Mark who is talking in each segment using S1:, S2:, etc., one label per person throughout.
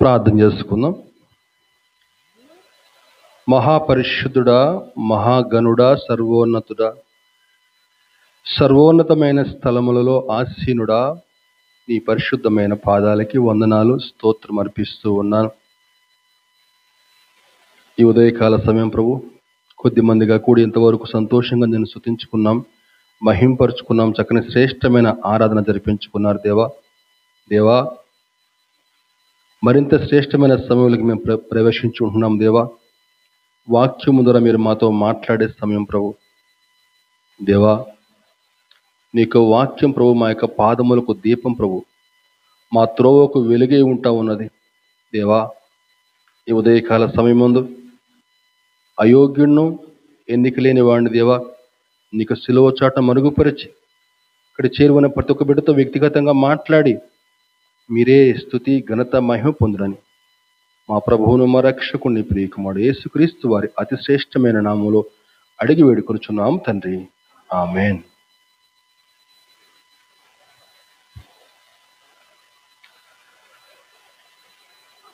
S1: ప్రార్థన చేసుకుందాం. మహాపరిశుద్ధుడా, మహాగణుడా, సర్వోన్నతుడా, సర్వోన్నతమైన స్థలములలో ఆసీనుడా, నీ పరిశుద్ధమైన పాదాలకి వందనాలు, స్తోత్రం అర్పిస్తూ ఉన్నాను. ఈ ఉదయకాల సమయం ప్రభు కొద్ది మందిగా కూడి ఇంతవరకు సంతోషంగా నేను స్తుతించుకున్నాం, మహింపరుచుకున్నాం, చక్కని శ్రేష్టమైన ఆరాధన జరిపించుకున్నారు. దేవా మరింత శ్రేష్టమైన సమయంలోకి మేము ప్రవేశించుకుంటున్నాం. దేవా, వాక్యము ద్వారా మీరు మాతో మాట్లాడే సమయం ప్రభు. దేవా, నీకు వాక్యం ప్రభు మా యొక్క పాదములకు దీపం ప్రభు, మా త్రోవకు వెలుగై ఉంటా ఉన్నది. దేవా, ఈ ఉదయకాల సమయం ముందు అయోగ్యుణ్ణు, ఎన్నిక లేని వాడిని దేవా నీకు సిలువ చాట మరుగుపరిచి ఇక్కడ చేరువైన ప్రతి ఒక్క బిడ్డతో వ్యక్తిగతంగా మాట్లాడి మీరే స్తుతి ఘనత మహిమ పొందురని మా ప్రభువును మా రక్షకుని ప్రియకుమారుడు యేసుక్రీస్తు వారి అతి శ్రేష్టమైన నామములో అడిగి వేడుకొనుచున్నాం తండ్రి, ఆమేన్.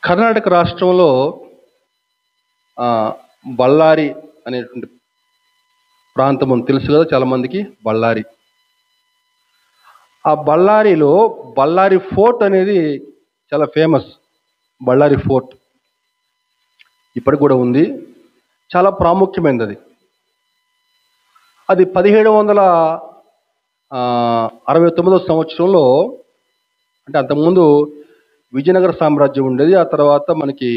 S1: కర్ణాటక రాష్ట్రంలో బళ్ళారి అనేటువంటి ప్రాంతం తెలుసు కదా చాలా మందికి. బళ్ళారి, ఆ బళ్ళారిలో బళ్ళారి ఫోర్ట్ అనేది చాలా ఫేమస్. బళ్ళారి ఫోర్ట్ ఇప్పటికి కూడా ఉంది, చాలా ప్రాముఖ్యమైనది. అది 1769 సంవత్సరంలో, అంటే అంతకుముందు విజయనగర సామ్రాజ్యం ఉండేది. ఆ తర్వాత మనకి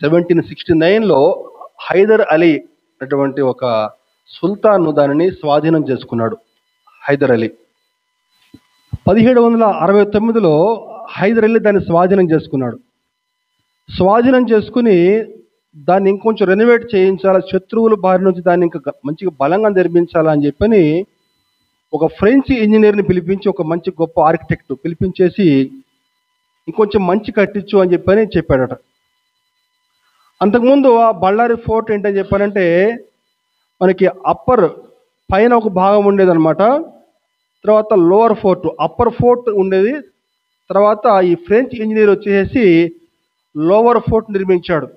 S1: 1769లో హైదర్ అలీ అటువంటి ఒక సుల్తాను దానిని స్వాధీనం చేసుకున్నాడు. హైదర్ అలీ 1769లో హైదర్ అలీ దాన్ని స్వాధీనం చేసుకున్నాడు. స్వాధీనం చేసుకుని దాన్ని ఇంకొంచెం రెనోవేట్ చేయించాలి, శత్రువుల బారి నుంచి దాన్ని ఇంకా మంచిగా బలంగా నిర్మించాలని చెప్పని ఒక ఫ్రెంచ్ ఇంజనీర్ని పిలిపించి, ఒక మంచి గొప్ప ఆర్కిటెక్ట్ పిలిపించేసి ఇంకొంచెం మంచి కట్టించు అని చెప్పని చెప్పాడట. అంతకుముందు ఆ బళ్ళారి ఫోర్ట్ ఏంటని చెప్పానంటే మనకి అప్పర్ పైన ఒక భాగం ఉండేదన్నమాట, తర్వాత లోవర్ ఫోర్ట్, అప్పర్ ఫోర్ట్ ఉండేది. తర్వాత ఈ ఫ్రెంచ్ ఇంజనీర్ వచ్చేసి లోవర్ ఫోర్ట్ నిర్మించాడు.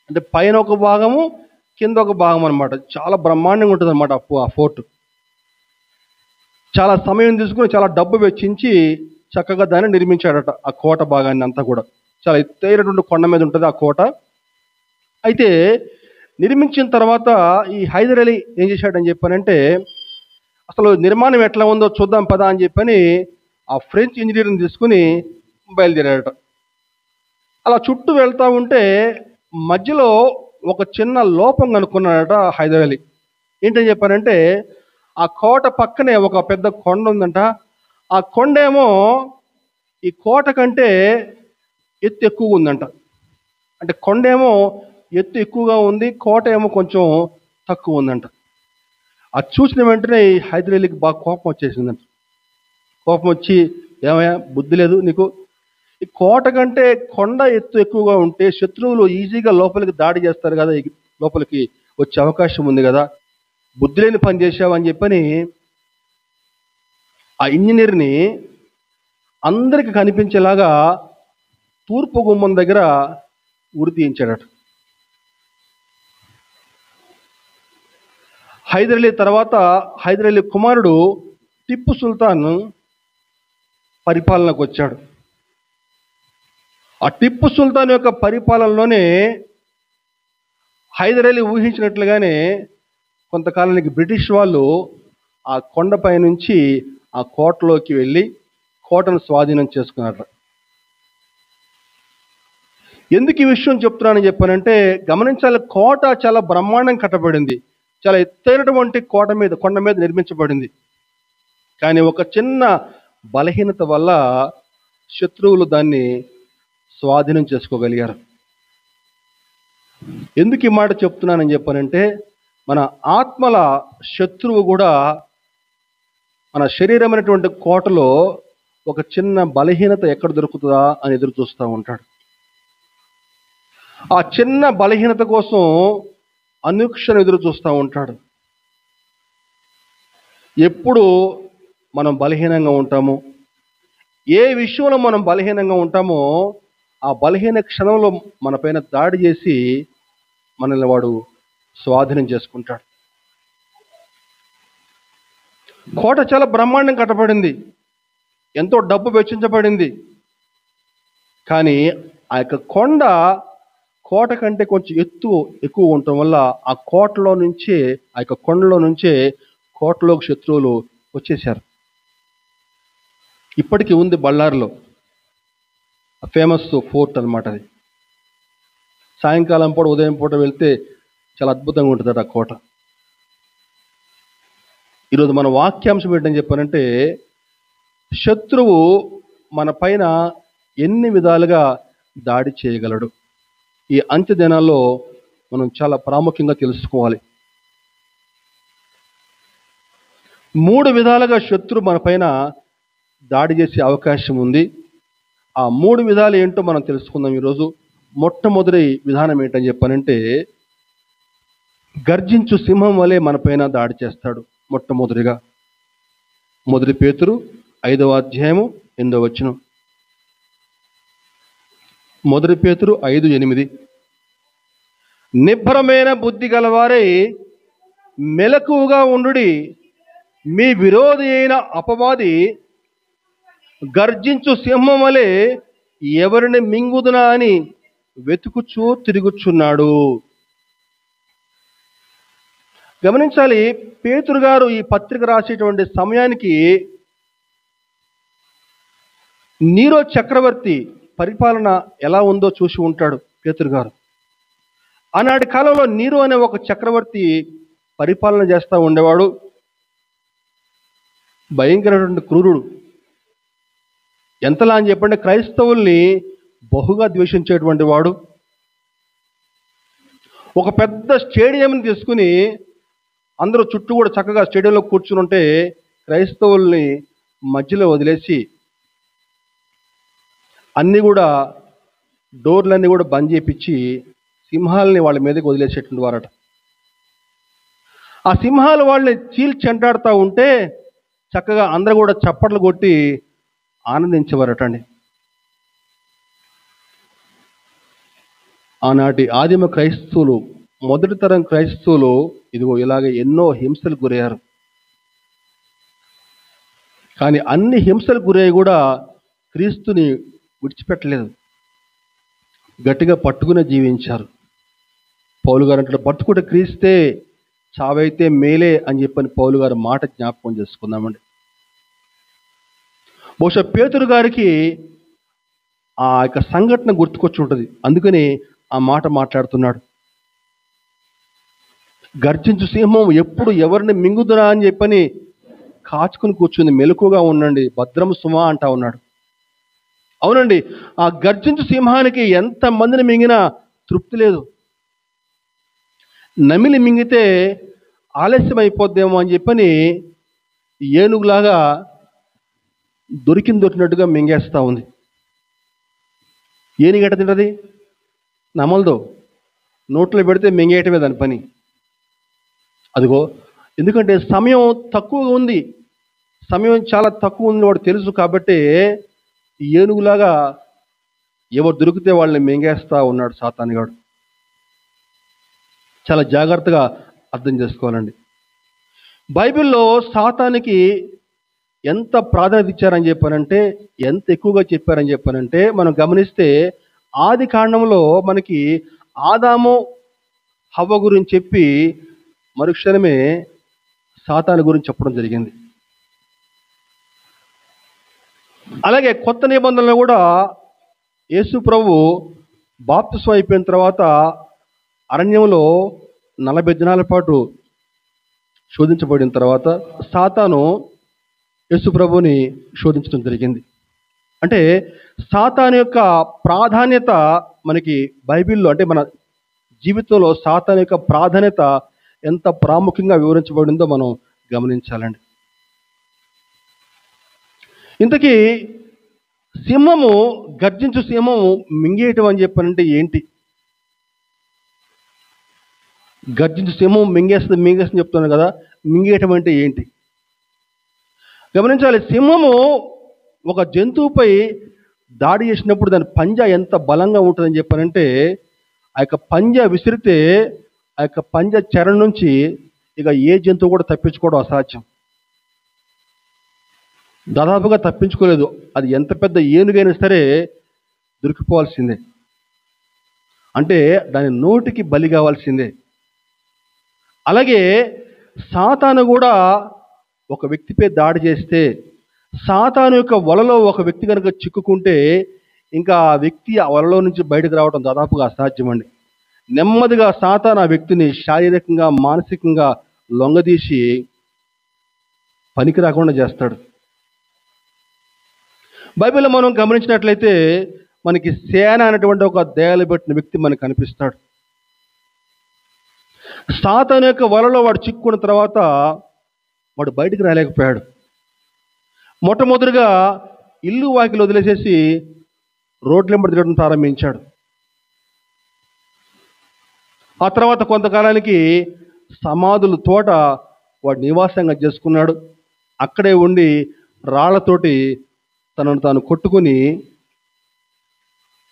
S1: అంటే పైన ఒక భాగము, కింద ఒక భాగం అనమాట. చాలా బ్రహ్మాండంగా ఉంటుంది అనమాట ఆ ఫోర్ట్. చాలా సమయం తీసుకుని, చాలా డబ్బు వెచ్చించి చక్కగా దాన్ని నిర్మించాడట. ఆ కోట భాగాన్ని అంతా కూడా చాలా ఎత్తైనటువంటి కొండ మీద ఉంటుంది ఆ కోట. అయితే నిర్మించిన తర్వాత ఈ హైదర్ అలీ ఏం చేశాడని చెప్పానంటే, అసలు నిర్మాణం ఎట్లా ఉందో చూద్దాం పదా అని చెప్పని ఆ ఫ్రెంచ్ ఇంజనీర్ని తీసుకుని బయలుదేరాడట. అలా చుట్టూ వెళ్తూ ఉంటే మధ్యలో ఒక చిన్న లోపం కనుక్కున్నాడట హైదర్ అలీ. ఏంటని చెప్పానంటే, ఆ కోట పక్కనే ఒక పెద్ద కొండ ఉందంట. ఆ కొండ ఏమో ఈ కోట కంటే ఎత్తు ఎక్కువగా ఉందంట. అంటే కొండ ఏమో ఎత్తు ఎక్కువగా ఉంది, కోట ఏమో కొంచెం తక్కువ ఉందంట. అది చూసిన వెంటనే ఈ హైదర్ అలీకి బాగా కోపం వచ్చేసిందంట. కోపం వచ్చి, ఏమయ్యా బుద్ధి లేదు నీకు? ఈ కోట కంటే కొండ ఎత్తు ఎక్కువగా ఉంటే శత్రువులు ఈజీగా లోపలికి దాడి చేస్తారు కదా, లోపలికి వచ్చే అవకాశం ఉంది కదా, బుద్ధి లేని పని చేశావు అని చెప్పని ఆ ఇంజనీర్ని అందరికి కనిపించేలాగా తూర్పు గుమ్మం దగ్గర ఉరి తీయించాడట. హైదర్ అలీ తర్వాత హైదర్ అలీ కుమారుడు టిప్పు సుల్తాన్ పరిపాలనకు వచ్చాడు. ఆ టిప్పు సుల్తాన్ యొక్క పరిపాలనలోనే హైదర్ అలీ ఊహించినట్లుగానే కొంతకాలానికి బ్రిటిష్ వాళ్ళు ఆ కొండపై నుంచి ఆ కోటలోకి వెళ్ళి కోటను స్వాధీనం చేసుకున్నారు. ఎందుకు ఈ విషయం చెప్తున్నానని చెప్పానంటే, గమనించాలి, కోట చాలా బ్రహ్మాండం కట్టబడింది, చాలా ఎత్తైనటువంటి కొండ మీద నిర్మించబడింది. కానీ ఒక చిన్న బలహీనత వల్ల శత్రువులు దాన్ని స్వాధీనం చేసుకోగలిగారు. ఎందుకు ఈ మాట చెప్తున్నానని చెప్పానంటే, మన ఆత్మల శత్రువు కూడా మన శరీరమైనటువంటి కోటలో ఒక చిన్న బలహీనత ఎక్కడ దొరుకుతుందా అని ఎదురు చూస్తూ ఉంటాడు. ఆ చిన్న బలహీనత కోసం అనుక్షణం ఎదురు చూస్తూ ఉంటాడు. ఎప్పుడు మనం బలహీనంగా ఉంటామో, ఏ విషయంలో మనం బలహీనంగా ఉంటామో ఆ బలహీన క్షణంలో మన పైన దాడి చేసి మనల్ని వాడు స్వాధీనం చేసుకుంటాడు. కోట చాలా బ్రహ్మాండం కట్టబడింది, ఎంతో డబ్బు వెచ్చించబడింది. కానీ ఆ యొక్క కోట కంటే కొంచెం ఎక్కువ ఉండటం వల్ల ఆ కోటలో నుంచే, ఆ యొక్క కొండలో నుంచే కోటలోకి శత్రువులు వచ్చేసారు. ఇప్పటికీ ఉంది బళ్ళారిలో ఫేమస్ ఫోర్ట్ అనమాట అది. సాయంకాలం పూట ఉదయం పూట వెళ్తే చాలా అద్భుతంగా ఉంటుంది ఆ కోట. ఈరోజు మన వాక్యాంశం ఏంటని చెప్పానంటే, శత్రువు మన పైన ఎన్ని విధాలుగా దాడి చేయగలడు. ఈ అంత్య దినాల్లో మనం చాలా ప్రాముఖ్యంగా తెలుసుకోవాలి. 3 విధాలుగా శత్రువు మన పైన దాడి చేసే అవకాశం ఉంది. ఆ 3 విధాలు ఏంటో మనం తెలుసుకుందాం ఈరోజు. మొట్టమొదటి విధానం ఏంటని చెప్పానంటే, గర్జించు సింహం వలె మన పైన దాడి చేస్తాడు. మొట్టమొదటిగా 1 పేతురు 5వ అధ్యాయము 8వ వచనం. 1 పేతురు 5:8. నిబ్బరమైన బుద్ధి గలవారై మెలకువగా ఉండుడి, మీ విరోధి అయిన అపవాది గర్జించు సింహం వలె ఎవరిని మింగుదునా అని వెతుకుచూ తిరుగుచున్నాడు. గమనించాలి, పేతురు గారు ఈ పత్రిక రాసేటువంటి సమయానికి నీరో చక్రవర్తి పరిపాలన ఎలా ఉందో చూసి ఉంటాడు పేతురు గారు. ఆనాటి కాలంలో నీరో అనే ఒక చక్రవర్తి పరిపాలన చేస్తూ ఉండేవాడు. భయంకరమైన క్రూరుడు. ఎంతలా అని చెప్పండి, క్రైస్తవుల్ని బహుగా ద్వేషించేటువంటి వాడు. ఒక పెద్ద స్టేడియంని తీసుకుని అందరూ చుట్టూ కూడా చక్కగా స్టేడియంలో కూర్చుని ఉంటే క్రైస్తవుల్ని మధ్యలో వదిలేసి అన్నీ కూడా డోర్లన్నీ కూడా బంద్ చేయించి సింహాలని వాళ్ళ మీదకి వదిలేసేటువంటి వారట. ఆ సింహాలు వాళ్ళని చీల్చి చెంటాడుతూ ఉంటే చక్కగా అందరూ కూడా చప్పట్లు కొట్టి ఆనందించేవారటండి. ఆనాటి ఆదిమ క్రైస్తవులు, మొదటి తరం క్రైస్తవులు ఇదిగో ఇలాగే ఎన్నో హింసలు గురయ్యారు. కానీ అన్ని హింసలు గురయ్యి కూడా క్రీస్తుని విడిచిపెట్టలేదు, గట్టిగా పట్టుకునే జీవించారు. పౌలు గారు అంటే బతుకుట క్రీస్తే, చావైతే మేలే అని చెప్పని పౌలు గారు మాట జ్ఞాపకం చేసుకుందామండి. బహుశా పేతురు గారికి ఆ యొక్క సంఘటన గుర్తుకొచ్చి ఉంటుంది, అందుకని ఆ మాట మాట్లాడుతున్నాడు. గర్జించు సింహం ఎప్పుడు ఎవరిని మింగుదురా అని చెప్పని కాచుకుని కూర్చుంది, మెలకుగా ఉండండి, భద్రము సుమా అంటా ఉన్నాడు. అవునండి, ఆ గర్జించు సింహానికి ఎంత మందిని మింగినా తృప్తి లేదు. నమిలి మింగితే ఆలస్యం అయిపోద్దేమో అని చెప్పని ఏనుగులాగా దొరికినట్టుగా మింగేస్తూ ఉంది. ఏనుగెట తింటది? నమలదో, నోట్లో పెడితే మింగేయటమే దాని పని. అదిగో, ఎందుకంటే సమయం తక్కువగా ఉంది, సమయం చాలా తక్కువ ఉంది వాడు తెలుసు కాబట్టి ఏనుగులాగా ఎవరు దొరికితే వాళ్ళని మింగేస్తా ఉన్నాడు సాతానుగాడు. చాలా జాగ్రత్తగా అర్థం చేసుకోవాలండి. బైబిల్లో సాతానికి ఎంత ప్రాధాన్యత ఇచ్చారని చెప్పానంటే, ఎంత ఎక్కువగా చెప్పారని చెప్పానంటే, మనం గమనిస్తే ఆది కాండంలో మనకి ఆదాము హవ్వ గురించి చెప్పి మరుక్షణమే సాతాను గురించి చెప్పడం జరిగింది. అలాగే కొత్త నిబంధనలో కూడా యేసు ప్రభు బాప్తిస్మం అయిపోయిన తర్వాత అరణ్యంలో 40 దినాల పాటు శోధించబడిన తర్వాత సాతాను యేసు ప్రభుని శోధించడం జరిగింది. అంటే సాతాను యొక్క ప్రాధాన్యత మనకి బైబిల్లో, అంటే మన జీవితంలో సాతాను యొక్క ప్రాధాన్యత ఎంత ప్రాముఖ్యంగా వివరించబడిందో మనం గమనించాలండి. ఇంతకీ సింహము, గర్జించు సింహము మింగేయటం అని చెప్పానంటే ఏంటి? గర్జించు సింహం మింగేస్తుంది చెప్తున్నాను కదా. మింగేయటం అంటే ఏంటి గమనించాలి. సింహము ఒక జంతువుపై దాడి చేసినప్పుడు దాని పంజా ఎంత బలంగా ఉంటుందని చెప్పానంటే, ఆ యొక్క పంజా విసిరితే ఆ యొక్క పంజా చెర నుంచి ఇక ఏ జంతువు కూడా తప్పించుకోవడం అసాధ్యం. దాదాపుగా తప్పించుకోలేదు. అది ఎంత పెద్ద ఏనుగైనా సరే దొరికిపోవాల్సిందే. అంటే దాని నోటికి బలి కావాల్సిందే. అలాగే సాతాను కూడా ఒక వ్యక్తిపై దాడి చేస్తే, సాతాను యొక్క వలలో ఒక వ్యక్తి కనుక చిక్కుకుంటే ఇంకా ఆ వ్యక్తి ఆ వలలో నుంచి బయటకు రావడం దాదాపుగా అసాధ్యమండి. నెమ్మదిగా సాతాను ఆ వ్యక్తిని శారీరకంగా మానసికంగా లొంగదీసి పనికి రాకుండా చేస్తాడు. బైబిల్లో మనం గమనించినట్లయితే మనకి సేన అనేటువంటి ఒక దయాలు పెట్టిన వ్యక్తి మనకు కనిపిస్తాడు. సాతాను యొక్క వలలో వాడు చిక్కుకున్న తర్వాత వాడు బయటికి రాలేకపోయాడు. మొట్టమొదటిగా ఇల్లు వాకిలు వదిలేసేసి రోడ్లెంబడి తిరగడం ప్రారంభించాడు. ఆ తర్వాత కొంతకాలానికి సమాధుల తోట వాడు నివాసంగా చేసుకున్నాడు. అక్కడే ఉండి రాళ్లతోటి తనను తాను కొట్టుకుని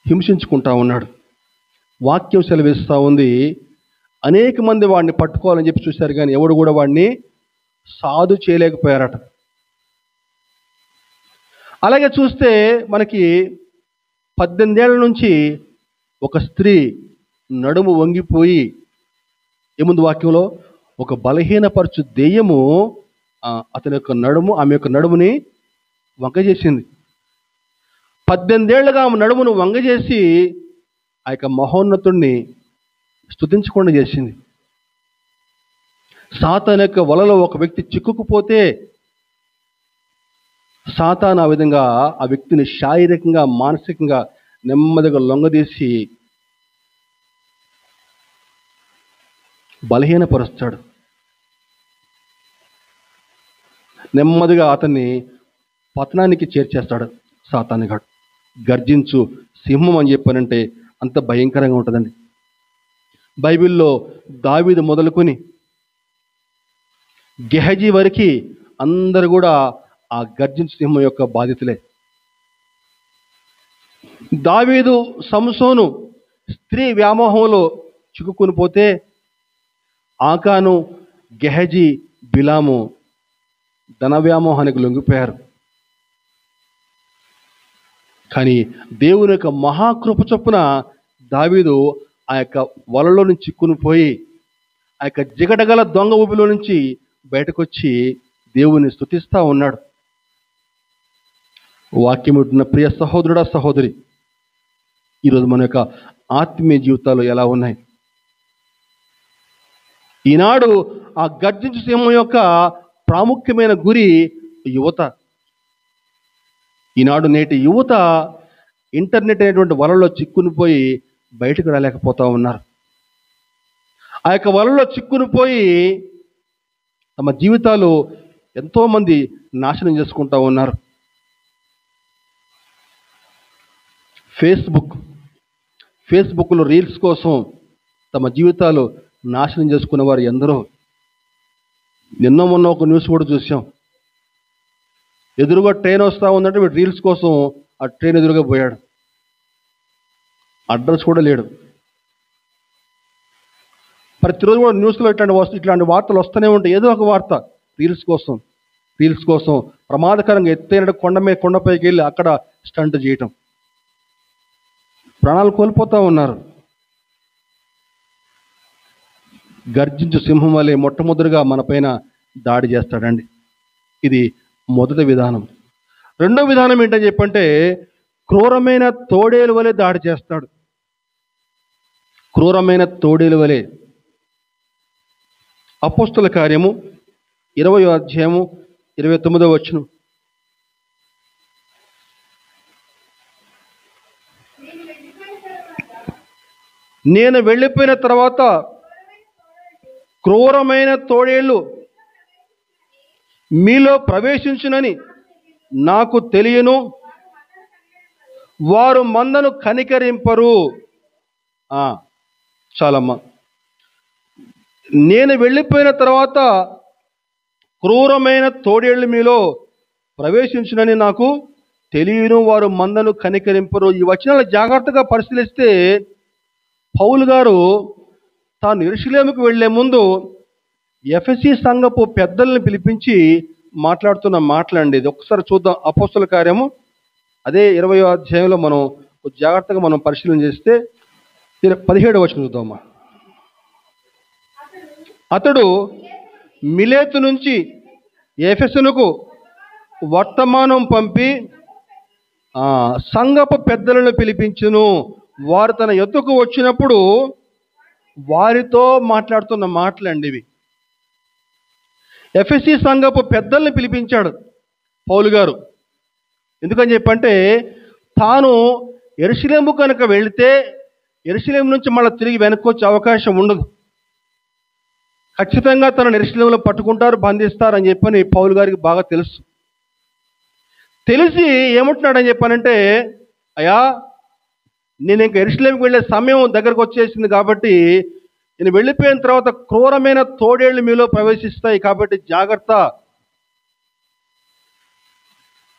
S1: హింసించుకుంటా ఉన్నాడు. వాక్యం సెలవిస్తూ ఉంది, అనేక మంది వాడిని పట్టుకోవాలని చెప్పి చూశారు, కానీ ఎవడు కూడా వాడిని సాధు చేయలేకపోయారట. అలాగే చూస్తే మనకి 18 ఏళ్ల నుంచి ఒక స్త్రీ నడుము వంగిపోయి, ఏముంది వాక్యంలో, ఒక బలహీనపరచు దెయ్యము అతని యొక్క ఆమె యొక్క నడుముని వంగజేసింది. 18 ఏళ్లుగా ఆమె నడుమును వంగజేసి ఆ యొక్క మహోన్నతుణ్ణి స్తుతించకుండా చేసింది. సాతాను యొక్క వలలో ఒక వ్యక్తి చిక్కుకుపోతే సాతాను ఆ విధంగా ఆ వ్యక్తిని శారీరకంగా మానసికంగా నెమ్మదిగా లొంగదీసి బలహీనపరుస్తాడు. నెమ్మదిగా అతన్ని పతనానికి చేర్చేస్తాడు సాతానుగాడు. గర్జించు సింహం అని చెప్పానంటే అంత భయంకరంగా ఉంటుందండి. బైబిల్లో దావీదు మొదలుకొని గెహజీ వరకు అందరూ కూడా ఆ గర్జించు సింహం యొక్క బాధితులే. దావీదు సంసోను స్త్రీ వ్యామోహంలో చిక్కుకుని పోతే, ఆకాను గెహజీ బిలాము ధన వ్యామోహానికి లొంగిపోయారు. కానీ దేవుని యొక్క మహాకృప చొప్పున దావీదు ఆ యొక్క వలలో నుంచి చిక్కుని పోయి ఆ యొక్క జిగటగల దొంగ ఊపిలో నుంచి బయటకు వచ్చి దేవుని స్తుతిస్తూ ఉన్నాడు. వాక్యం ఉంటున్న ప్రియ సహోదరుడా సహోదరి, ఈరోజు మన యొక్క ఆత్మీయ జీవితాలు ఎలా ఉన్నాయి? ఈనాడు ఆ గర్జించు సింహం యొక్క ప్రాముఖ్యమైన గురి యువత. ఈనాడు నేటి యువత ఇంటర్నెట్ అనేటువంటి వలలో చిక్కుని పోయి బయటకు రాలేకపోతూ ఉన్నారు. ఆ యొక్క వలలో చిక్కుని పోయి తమ జీవితాలు ఎంతోమంది నాశనం చేసుకుంటూ ఉన్నారు. ఫేస్బుక్లో రీల్స్ కోసం తమ జీవితాలు నాశనం చేసుకున్న వారు ఎందరో. నిన్న మొన్న ఒక న్యూస్ కూడా చూసాం. ఎదురుగా ట్రైన్ వస్తూ ఉందంటే వీడు రీల్స్ కోసం ఆ ట్రైన్ ఎదురుగా పోయాడు. అడ్రస్ కూడా లేడు. ప్రతిరోజు కూడా న్యూస్లో ఇట్లాంటి వార్తలు వస్తూనే ఉంటాయి. ఏదో ఒక వార్త రీల్స్ కోసం ప్రమాదకరంగా ఎత్తైన కొండపైకి వెళ్ళి అక్కడ స్టంట్ చేయటం, ప్రాణాలు కోల్పోతూ ఉన్నారు. గర్జించు సింహం వలె మొట్టమొదటిగా మన పైన దాడి చేస్తాడండి. ఇది మొదటి విధానం. రెండో విధానం ఏంటని చెప్పంటే, క్రూరమైన తోడేలు వలె దాడి చేస్తాడు. క్రూరమైన తోడేలు వలె. అపోస్తుల కార్యము 20వ అధ్యాయము 29వ వచనం. నేను వెళ్ళిపోయిన తర్వాత క్రూరమైన తోడేళ్ళు మీలో ప్రవేశించునని నాకు తెలియను, వారు మందను కనికరింపరు. చాలమ్మా. నేను వెళ్ళిపోయిన తర్వాత క్రూరమైన తోడేళ్ళు మీలో ప్రవేశించునని నాకు తెలియను, వారు మందను కనికరింపరు. ఈ వచనాలు జాగ్రత్తగా పరిశీలిస్తే పౌలు గారు తాను యెరూషలేముకు వెళ్లే ముందు ఎఫెసీ సంఘపు పెద్దల్ని పిలిపించి మాట్లాడుతున్న మాటలండి. ఇది ఒకసారి చూద్దాం. అపోస్తల కార్యము అదే 20వ అధ్యాయంలో మనం జాగ్రత్తగా మనం పరిశీలన చేస్తే 17వ వచనం చూద్దామా. అతడు మిలేతు నుంచి ఎఫెసునకు వర్తమానం పంపి సంఘపు పెద్దలను పిలిపించును. వారు తన యొద్దకు వచ్చినప్పుడు వారితో మాట్లాడుతున్న మాటలండి ఇవి. ఎఫెసీ సంఘపు పెద్దల్ని పిలిపించాడు పౌలు గారు. ఎందుకని చెప్పంటే తాను యెరూషలేము కనుక వెళితే యెరూషలేము నుంచి మళ్ళీ తిరిగి వెనక్కి వచ్చే అవకాశం ఉండదు. ఖచ్చితంగా తనను యెరూషలేములో పట్టుకుంటారు, బంధిస్తారు అని చెప్పని పౌలు గారికి బాగా తెలుసు. తెలిసి ఏమంటున్నాడని చెప్పానంటే, అయ్యా నేను ఇంక యెరూషలేముకి వెళ్ళే సమయం దగ్గరకు వచ్చేసింది కాబట్టి నేను వెళ్ళిపోయిన తర్వాత క్రూరమైన తోడేళ్ళు మీలో ప్రవేశిస్తాయి కాబట్టి జాగ్రత్త.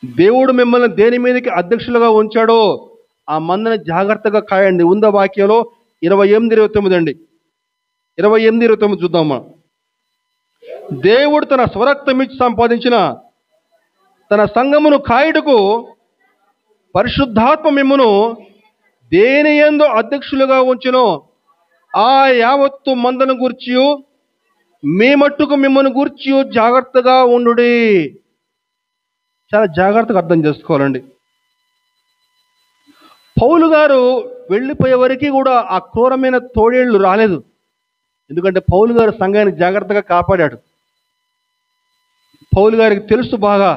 S1: దేవుడు మిమ్మల్ని దేని మీదకి అధ్యక్షులుగా ఉంచాడో ఆ మందని జాగ్రత్తగా కాయండి. ఉంద వాక్యంలో 28-29 అండి. 28-29 చూద్దామా. దేవుడు తన స్వరక్తం ఇచ్చి సంపాదించిన తన సంఘమును కాయుటకు పరిశుద్ధాత్మ మిమ్మును దేని యందు అధ్యక్షులుగా ఉంచునో ఆ యావత్తు మందను గూర్చియు మీ మట్టుకు మిమ్మల్ని గూర్చియు జాగ్రత్తగా ఉండుడి. చాలా జాగ్రత్తగా అర్థం చేసుకోవాలండి. పౌలు గారు వెళ్ళిపోయే వరకు కూడా ఆ క్రూరమైన తోడేళ్లు రాలేదు. ఎందుకంటే పౌలు గారు సంఘాన్ని జాగ్రత్తగా కాపాడాడు. పౌలు గారికి తెలుసు బాగా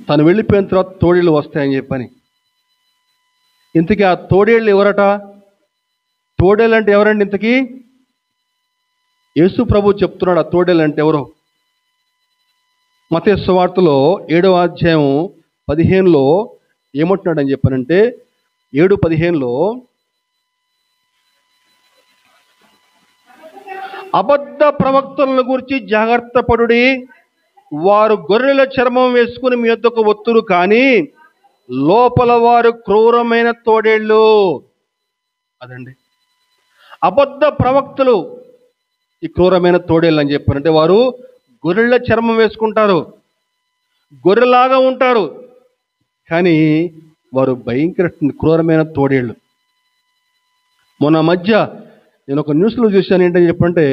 S1: తను వెళ్ళిపోయిన తర్వాత తోడేళ్ళు వస్తాయని చెప్పని. ఇంతకీ ఆ తోడేళ్ళు ఎవరట? తోడేళ్ళు అంటే ఎవరండి? ఇంతకీ యేసు ప్రభు చెప్తున్నాడు ఆ తోడేళ్ళు అంటే ఎవరో. మత్తయి సువార్తలో 7వ అధ్యాయం 15లో ఏమంటున్నాడని చెప్పానంటే 7:15లో అబద్ధ ప్రవక్తలను గురించి జాగ్రత్త పడుడి, వారు గొర్రెల చర్మం వేసుకుని మీ యొద్దకు వత్తురు, కానీ లోపల వారు క్రూరమైన తోడేళ్ళు. అదండి అబద్ధ ప్రవక్తలు, ఈ క్రూరమైన తోడేళ్ళు అని చెప్పారంటే వారు గొర్రెల చర్మం వేసుకుంటారు, గొర్రెలాగా ఉంటారు, కానీ వారు భయంకర క్రూరమైన తోడేళ్ళు. మొన్న మధ్య నేను ఒక న్యూస్లో చూశాను. ఏంటని చెప్పంటే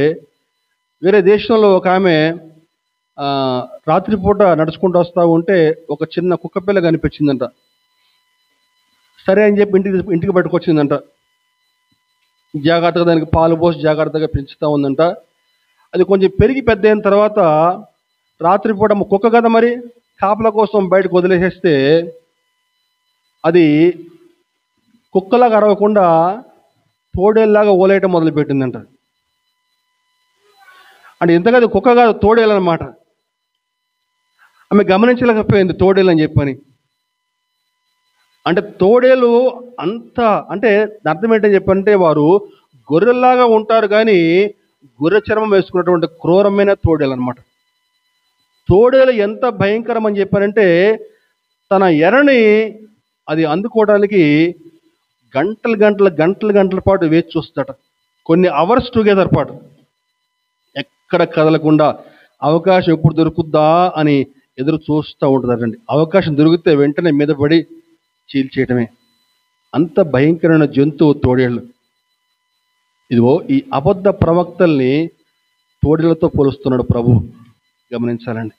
S1: వేరే దేశంలో ఒక ఆమె రాత్రిపూట నడుచుకుంటూ వస్తూ ఉంటే ఒక చిన్న కుక్కపిల్ల కనిపించిందంట. సరే అని చెప్పి ఇంటికి పట్టుకొచ్చిందంట. జాగ్రత్తగా దానికి పాలు పోసి జాగ్రత్తగా పెంచుతూ ఉందంట. అది కొంచెం పెరిగి పెద్ద అయిన తర్వాత రాత్రిపూట కుక్క కదా మరి కాపల కోసం బయటకు వదిలేసేస్తే అది కుక్కలాగా అరవకుండా తోడేళ్ళలాగా ఓలేయటం మొదలుపెట్టిందంట. అంటే ఎంతగా కుక్క కాదు, తోడేళ్ళనమాట. ఆమె గమనించలేకపోయింది తోడేళ్ళు అని చెప్పని. అంటే తోడేలు అంత అంటే అర్థం ఏంటని చెప్పంటే వారు గొర్రెల్లాగా ఉంటారు కానీ గొర్రె చర్మం వేసుకున్నటువంటి క్రూరమైన తోడేలు అనమాట. తోడేలు ఎంత భయంకరం అని చెప్పారంటే తన ఎరని అది అందుకోవడానికి గంటల పాటు వేచి చూస్తాట. కొన్ని అవర్స్ టుగెదర్ పాటు ఎక్కడ కదలకుండా అవకాశం ఎప్పుడు దొరుకుద్దా అని ఎదురు చూస్తూ ఉంటుందటండి. అవకాశం దొరికితే వెంటనే మీద పడి చీల్చేయటమే. అంత భయంకరమైన జంతువు తోడేళ్ళు. ఇదిగో ఈ అబద్ధ ప్రవక్తల్ని తోడేళ్లతో పోలుస్తున్నాడు ప్రభు. గమనించాలండి.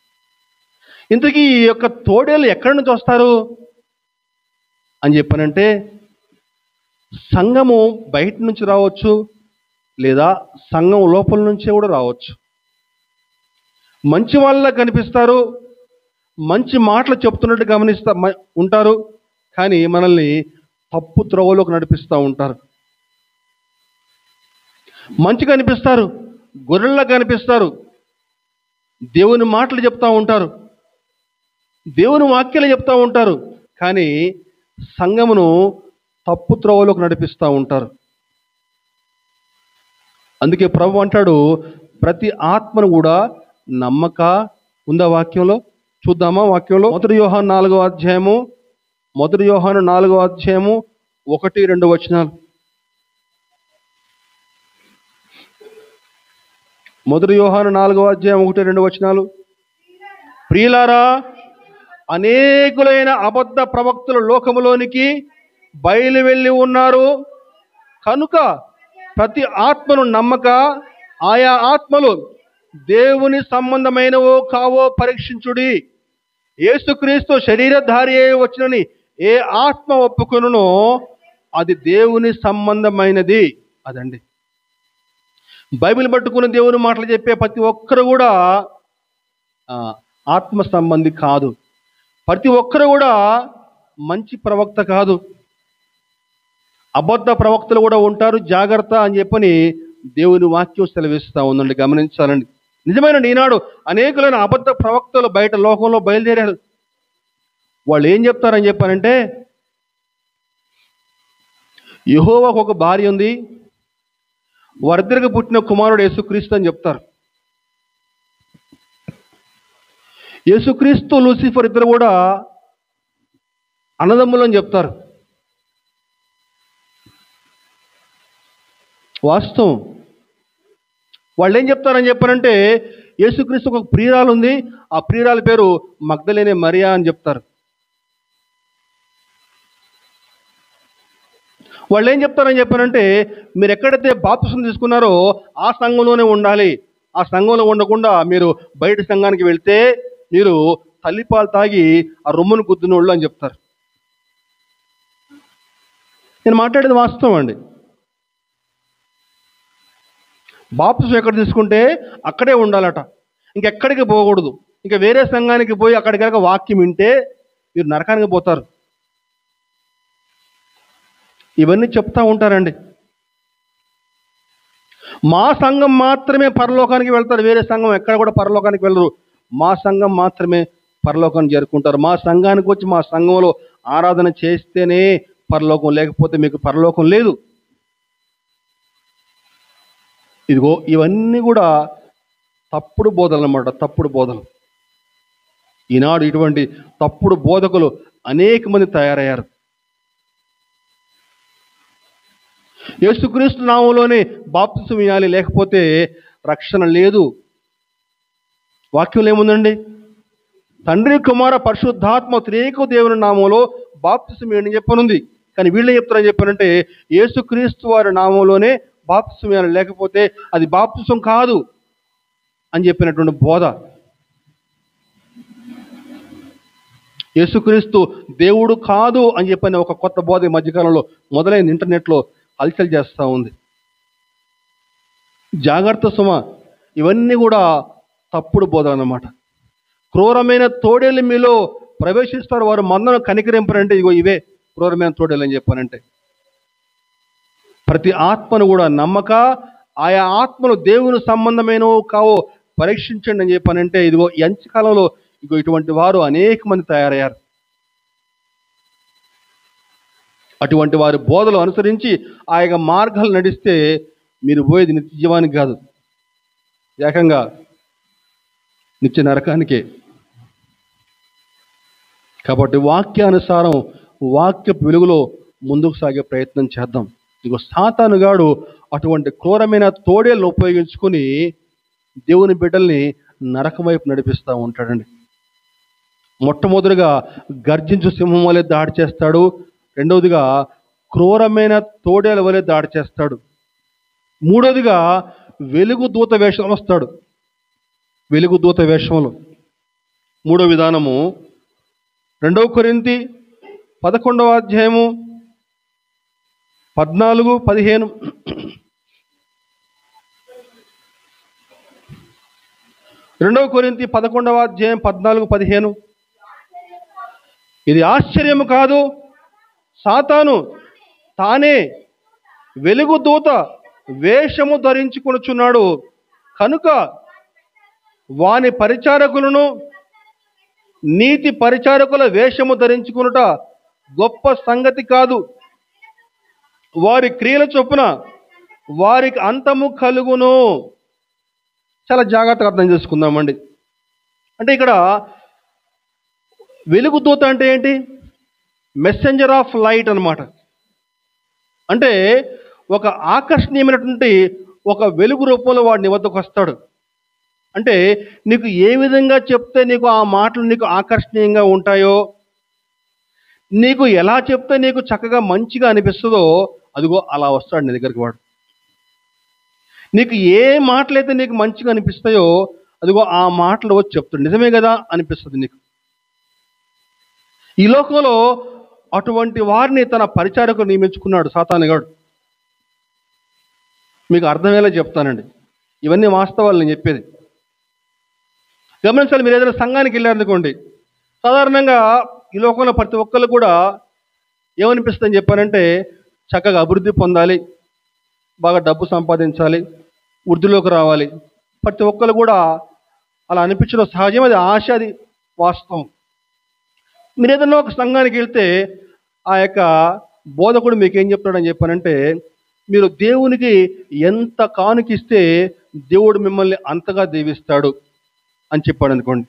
S1: ఇంతకీ ఈ యొక్క తోడేళ్ళు ఎక్కడి నుంచి వస్తారు అని చెప్పానంటే సంఘము బయట నుంచి రావచ్చు, లేదా సంఘం లోపల నుంచే కూడా రావచ్చు. మంచి వాళ్ళ కనిపిస్తారు, మంచి మాటలు చెప్తున్నట్టు ఉంటారు, కానీ మనల్ని తప్పు త్రోవలోకి నడిపిస్తూ ఉంటారు. మంచి కనిపిస్తారు, గొర్రెల్లా కనిపిస్తారు, దేవుని మాటలు చెప్తూ ఉంటారు, దేవుని వాక్యాలు చెప్తూ ఉంటారు, కానీ సంఘమును తప్పు త్రోవలోకి నడిపిస్తూ ఉంటారు. అందుకే ప్రభు అంటాడు, ప్రతి ఆత్మను కూడా నమ్మక. ఉందా వాక్యంలో? చూద్దామా వాక్యంలో? మొదటి యోహాను 4వ అధ్యాయము, మొదటి యోహాను 4వ అధ్యాయము 1-2 వచనాలు. మొదటి యోహాను 4వ అధ్యాయం 1-2 వచనాలు. ప్రియులారా, అనేకులైన అబద్ధ ప్రవక్తలు లోకములోనికి బయలు వెళ్ళి ఉన్నారు కనుక ప్రతి ఆత్మను నమ్మక, ఆయా ఆత్మలు దేవుని సంబంధమైనవో కావో పరీక్షించుడి. యేసుక్రీస్తు శరీరధారి అయి వచ్చినని ఏ ఆత్మ ఒప్పుకొనునో అది దేవుని సంబంధమైనది. అదండి, బైబిల్ పట్టుకుని దేవుని మాటలు చెప్పే ప్రతి ఒక్కరు కూడా ఆత్మ సంబంధి కాదు. ప్రతి ఒక్కరు కూడా మంచి ప్రవక్త కాదు. అబద్ధ ప్రవక్తలు కూడా ఉంటారు, జాగ్రత్త అని చెప్పని దేవుని వాక్యం సెలవిస్తూ ఉందండి. గమనించాలండి. నిజమైన ఈనాడు అనేకులైన అబద్ధ ప్రవక్తలు బయట లోకంలో బయలుదేరారు. వాళ్ళు ఏం చెప్తారని చెప్పారంటే, యెహోవాకు ఒక భార్య ఉంది, వారిద్దరికి పుట్టిన కుమారుడు యేసుక్రీస్తు అని చెప్తారు. యేసుక్రీస్తు లూసిఫర్ ఇద్దరు కూడా అన్నదమ్ములు అని చెప్తారు. వాస్తవం. వాళ్ళు ఏం చెప్తారని చెప్పారంటే, యేసుక్రీస్తుకు ఒక ప్రియురాలు ఉంది, ఆ ప్రియురాలి పేరు మగ్దలేనే మరియా అని చెప్తారు. వాళ్ళు ఏం చెప్తారని చెప్పారంటే, మీరు ఎక్కడైతే బాప్తిసం తీసుకున్నారో ఆ సంఘంలోనే ఉండాలి, ఆ సంఘంలో ఉండకుండా మీరు బయట సంఘానికి వెళ్తే మీరు తల్లిపాలు తాగి ఆ రొమ్మును గుద్దినోళ్ళు అని చెప్తారు. నేను మాట్లాడేది వాస్తవం అండి. బాప్తిసం ఎక్కడ తీసుకుంటే అక్కడే ఉండాలట, ఇంకెక్కడికి పోకూడదు. ఇంకా వేరే సంఘానికి పోయి అక్కడికి కనుక వాక్యం వింటే మీరు నరకానికి పోతారు. ఇవన్నీ చెప్తా ఉంటారండి. మా సంఘం మాత్రమే పరలోకానికి వెళ్తారు, వేరే సంఘం ఎక్కడ కూడా పరలోకానికి వెళ్ళరు. మా సంఘం మాత్రమే పరలోకానికి చేరుకుంటారు. మా సంఘానికి వచ్చి మా సంఘంలో ఆరాధన చేస్తేనే పరలోకం, లేకపోతే మీకు పరలోకం లేదు. ఇదిగో ఇవన్నీ కూడా తప్పుడు బోధనలు అన్నమాట, తప్పుడు బోధనలు. ఈనాడు ఇటువంటి తప్పుడు బోధకులు అనేక మంది తయారయ్యారు. యేసుక్రీస్తు నామంలోనే బాప్తిసం ఇవ్వాలి, లేకపోతే రక్షణ లేదు. వాక్యంలో ఏముందండి? తండ్రి, కుమార, పరిశుద్ధాత్మ త్రియేక దేవుని నామంలో బాప్తిసం ఇవ్వండి చెప్పనుంది. కానీ వీళ్ళు చెప్తారని చెప్పారంటే, యేసుక్రీస్తు వారి నామంలోనే బాప్తిసం ఇవ్వాలి, లేకపోతే అది బాప్తిసం కాదు అని చెప్పినటువంటి బోధ. యేసుక్రీస్తు దేవుడు కాదు అని చెప్పిన ఒక కొత్త బోధ ఈ మధ్యకాలంలో మొదలైన ఇంటర్నెట్లో హల్చల్ చేస్తూ ఉంది. జాగ్రత్త సుమ, ఇవన్నీ కూడా తప్పుడు బోధలు అన్నమాట. క్రూరమైన తోడేళ్ళు మీలో ప్రవేశిస్తారు, వారు మందను కనికరింపరంటే ఇగో ఇవే క్రూరమైన తోడేళ్ళు అని చెప్పానంటే. ప్రతి ఆత్మను కూడా నమ్మక, ఆయా ఆత్మలు దేవుని సంబంధమైనవో కావో పరీక్షించండి అని చెప్పానంటే, ఇదిగో ఈ అంత్యకాలంలో ఇగో ఇటువంటి వారు అనేక మంది తయారయ్యారు. అటువంటి వారి బోధలు అనుసరించి ఆ యొక్క మార్గాలు నడిస్తే మీరు పోయేది నిత్య జీవానికి కాదు, ఏకంగా నిత్య నరకానికే. కాబట్టి వాక్యానుసారం వాక్య వెలుగులో ముందుకు సాగే ప్రయత్నం చేద్దాం. ఇగో సాతానుగాడు అటువంటి క్రూరమైన తోడేలను ఉపయోగించుకొని దేవుని బిడ్డల్ని నరకం వైపు నడిపిస్తూ ఉంటాడండి. మొట్టమొదటిగా గర్జించు సింహం వలె దాడి చేస్తాడు. రెండవదిగా క్రూరమైన తోడేల వలె దాడి చేస్తాడు. మూడవదిగా వెలుగు దూత వేషంలో వస్తాడు. వెలుగు దూత వేషంలో. మూడో విధానము 2 కొరింథీ 11వ అధ్యాయము 14-15. 2 కొరింథీ 11వ అధ్యాయం 14-15. ఇది ఆశ్చర్యము కాదు, సాతాను తానే వెలుగు దూత వేషము ధరించుకొనుచున్నాడు కనుక వాని పరిచారకులను నీతి పరిచారకుల వేషము ధరించుకొనుట గొప్ప సంగతి కాదు. వారి క్రియల చొప్పున వారికి అంతము కలుగును. చాలా జాగ్రత్తగా అర్థం చేసుకుందామండి. అంటే ఇక్కడ వెలుగుదూత అంటే ఏంటి? మెసెంజర్ ఆఫ్ లైట్ అన్నమాట. అంటే ఒక ఆకర్షణీయమైనటువంటి ఒక వెలుగు రూపంలో వాడు నీ వద్దకు వస్తాడు. అంటే నీకు ఏ విధంగా చెప్తే నీకు ఆ మాటలు నీకు ఆకర్షణీయంగా ఉంటాయో, నీకు ఎలా చెప్తే నీకు చక్కగా మంచిగా అనిపిస్తుందో, అదిగో అలా వస్తాడు నీ దగ్గరికి వాడు. నీకు ఏ మాటలైతే నీకు మంచిగా అనిపిస్తాయో, అదిగో ఆ మాటలు వచ్చి చెప్తాడు. నిజమే కదా అనిపిస్తుంది నీకు. ఈ లోకంలో అటువంటి వారిని తన పరిచారకులు నియమించుకున్నాడు సాతానుగాడు. మీకు అర్థమయ్యేలా చెప్తానండి. ఇవన్నీ వాస్తవాలు నేను చెప్పేది. గమనించాలి. మీరు ఏదైనా సంఘానికి వెళ్ళారనుకోండి, సాధారణంగా ఈ లోకంలో ప్రతి ఒక్కళ్ళు కూడా ఏమనిపిస్తుందని చెప్పానంటే, చక్కగా అభివృద్ధి పొందాలి, బాగా డబ్బు సంపాదించాలి, వృద్ధిలోకి రావాలి. ప్రతి ఒక్కళ్ళు కూడా అలా అనిపించడం సహజం. అది ఆశ, అది వాస్తవం. మీరు ఏదైనా ఒక సంఘానికి వెళ్తే ఆ యొక్క బోధకుడు మీకు ఏం చెప్తాడని చెప్పానంటే, మీరు దేవునికి ఎంత కానుకిస్తే దేవుడు మిమ్మల్ని అంతగా దీవిస్తాడు అని చెప్పాడు అనుకోండి.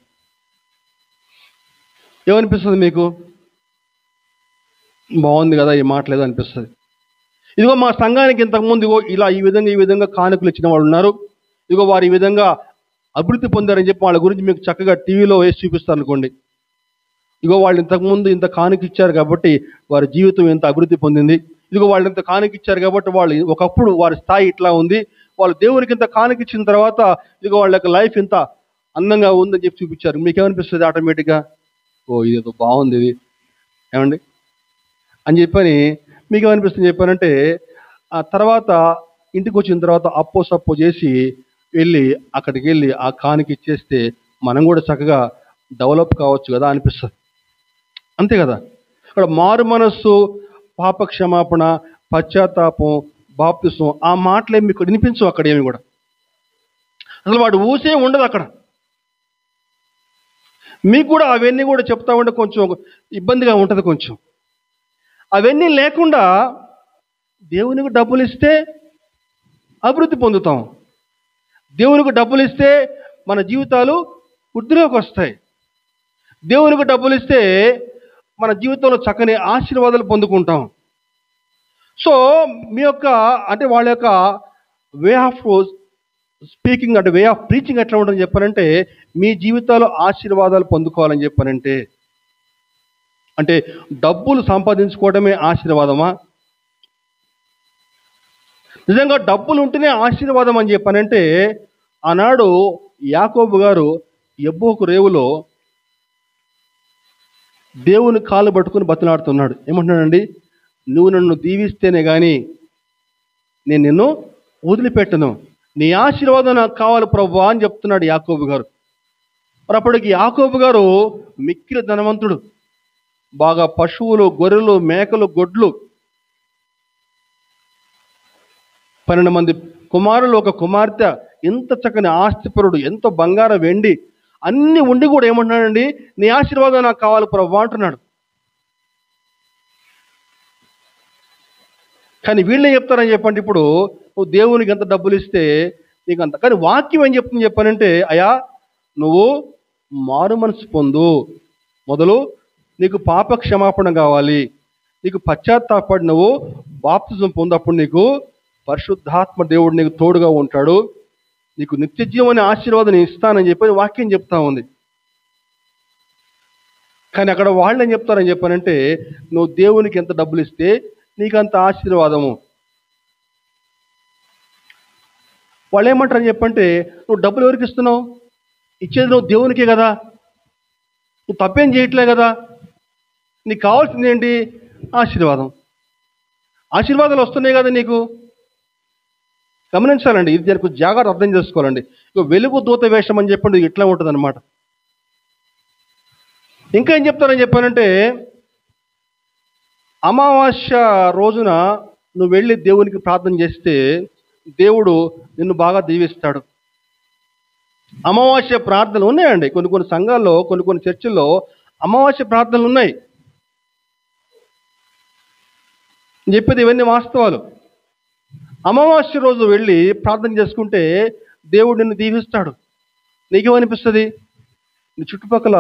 S1: ఏమనిపిస్తుంది మీకు? బాగుంది కదా ఈ మాట, లేదో అనిపిస్తుంది. ఇదిగో మా సంఘానికి ఇంతకుముందు ఇగో ఇలా ఈ విధంగా కానుకలు ఇచ్చిన వాళ్ళు ఉన్నారు, ఇదిగో వారు ఈ విధంగా అభివృద్ధి పొందారని చెప్పి వాళ్ళ గురించి మీకు చక్కగా టీవీలో వేసి చూపిస్తారు అనుకోండి. ఇగో వాళ్ళు ఇంతకుముందు ఇంత కానుక ఇచ్చారు కాబట్టి వారి జీవితం ఎంత అభివృద్ధి పొందింది, ఇదిగో వాళ్ళు ఇంత కానుక ఇచ్చారు కాబట్టి వాళ్ళు ఒకప్పుడు వారి స్థాయి ఇట్లా ఉంది, వాళ్ళు దేవునికి ఇంత కానుక ఇచ్చిన తర్వాత ఇదిగో వాళ్ళ యొక్క లైఫ్ ఇంత అందంగా ఉందని చెప్పి చూపించారు. మీకేమనిపిస్తుంది ఆటోమేటిక్గా? ఓ ఇదేదో బాగుంది ఇది ఏమండి అని చెప్పని మీకేమనిపిస్తుంది చెప్పానంటే, ఆ తర్వాత ఇంటికి వచ్చిన తర్వాత అప్పో సప్పో చేసి అక్కడికి వెళ్ళి ఆ కానుక ఇచ్చేస్తే మనం కూడా చక్కగా డెవలప్ కావచ్చు కదా అనిపిస్తుంది. అంతే కదా. ఇక్కడ మారు మనస్సు, పాప క్షమాపణ, పశ్చాత్తాపం, బాప్తిసం, ఆ మాటలేమి మీకు వినిపించవు అక్కడ ఏమి కూడా. అసలు వాడు ఊసే ఉండదు అక్కడ. మీకు కూడా అవన్నీ కూడా చెప్తా ఉంటే కొంచెం ఇబ్బందిగా ఉంటుంది కొంచెం. అవన్నీ లేకుండా దేవునికి డబ్బులు ఇస్తే అభివృద్ధి పొందుతాం. దేవునికి డబ్బులు ఇస్తే మన జీవితాలు వృద్ధిలోకి వస్తాయి. దేవునికి డబ్బులు ఇస్తే మన జీవితంలో చక్కని ఆశీర్వాదాలు పొందుకుంటాం. సో మీ యొక్క అంటే వాళ్ళ యొక్క వే ఆఫ్ స్పీకింగ్ అంటే వే ఆఫ్ ప్రీచింగ్ ఎట్లా ఉంటుందని చెప్పానంటే, మీ జీవితాల్లో ఆశీర్వాదాలు పొందుకోవాలని చెప్పానంటే, అంటే డబ్బులు సంపాదించుకోవడమే ఆశీర్వాదమా? నిజంగా డబ్బులు ఉంటేనే ఆశీర్వాదం అని చెప్పానంటే, ఆనాడు యాకోబు గారు యబ్బోకు రేవులో దేవుని కాళ్ళు పట్టుకుని బతిలాడుతున్నాడు. ఏమంటున్నాడండి? నువ్వు నన్ను దీవిస్తేనే కానీ నేను నిన్ను వదిలిపెట్టను, నీ ఆశీర్వాదం నాకు కావాలి ప్రభువా అని చెప్తున్నాడు యాకోబు గారు. మరి అప్పటికి యాకోబు గారు మిక్కిలి ధనవంతుడు. బాగా పశువులు, గొర్రెలు, మేకలు, గొడ్లు, 12 మంది కుమారులు, ఒక కుమార్తె, ఎంత చక్కని ఆస్తిపరుడు, ఎంతో బంగారం వెండి అన్నీ ఉండి కూడా ఏమంటున్నాడండి? నీ ఆశీర్వాదం నాకు కావాలి ప్రభువా అంటున్నాడు. కానీ వీళ్ళే చెప్తారని చెప్పండి, ఇప్పుడు నువ్వు దేవునికి ఎంత డబ్బులు ఇస్తే నీకు అంత. కానీ వాక్యం ఏం చెప్తుంది చెప్పానంటే, అయ్యా నువ్వు మారు మనసు పొందు, మొదలు నీకు పాప క్షమాపణ కావాలి, నీకు పశ్చాత్తాపడి నువ్వు బాప్తిజం పొందప్పుడు నీకు పరిశుద్ధాత్మ దేవుడు నీకు తోడుగా ఉంటాడు, నీకు నిత్య జీవం అనే ఆశీర్వాదం ఇస్తానని చెప్పి వాక్యం చెప్తా ఉంది. కానీ అక్కడ వాళ్ళు ఏం చెప్తారని చెప్పానంటే, నువ్వు దేవునికి ఎంత డబ్బులు ఇస్తే నీకు అంత ఆశీర్వాదము. వాళ్ళు ఏమంటారని చెప్పంటే, నువ్వు డబ్బులు ఎవరికి ఇస్తున్నావు? ఇచ్చేది నువ్వు దేవునికే కదా, నువ్వు తప్పేం చేయట్లే కదా, నీకు కావాల్సింది ఏంటి? ఆశీర్వాదం. ఆశీర్వాదాలు వస్తున్నాయి కదా నీకు. గమనించాలండి, ఇది దానికి జాగ్రత్త అర్థం చేసుకోవాలండి. ఇక వెలుగు దూత వేషం అని చెప్పండి ఇట్లా ఉంటుంది అనమాట. ఇంకా ఏం చెప్తారని చెప్పానంటే, అమావాస్య రోజున నువ్వు వెళ్ళి దేవునికి ప్రార్థన చేస్తే దేవుడు నిన్ను బాగా దీవిస్తాడు. అమావాస్య ప్రార్థనలు ఉన్నాయండి కొన్ని సంఘాల్లో, కొన్ని చర్చిల్లో అమావాస్య ప్రార్థనలు ఉన్నాయి. చెప్పేది ఇవన్నీ వాస్తవాలు. అమావాస్య రోజు వెళ్ళి ప్రార్థన చేసుకుంటే దేవుడు నిన్ను దీవిస్తాడు. నీకేమనిపిస్తుంది? నీ చుట్టుపక్కల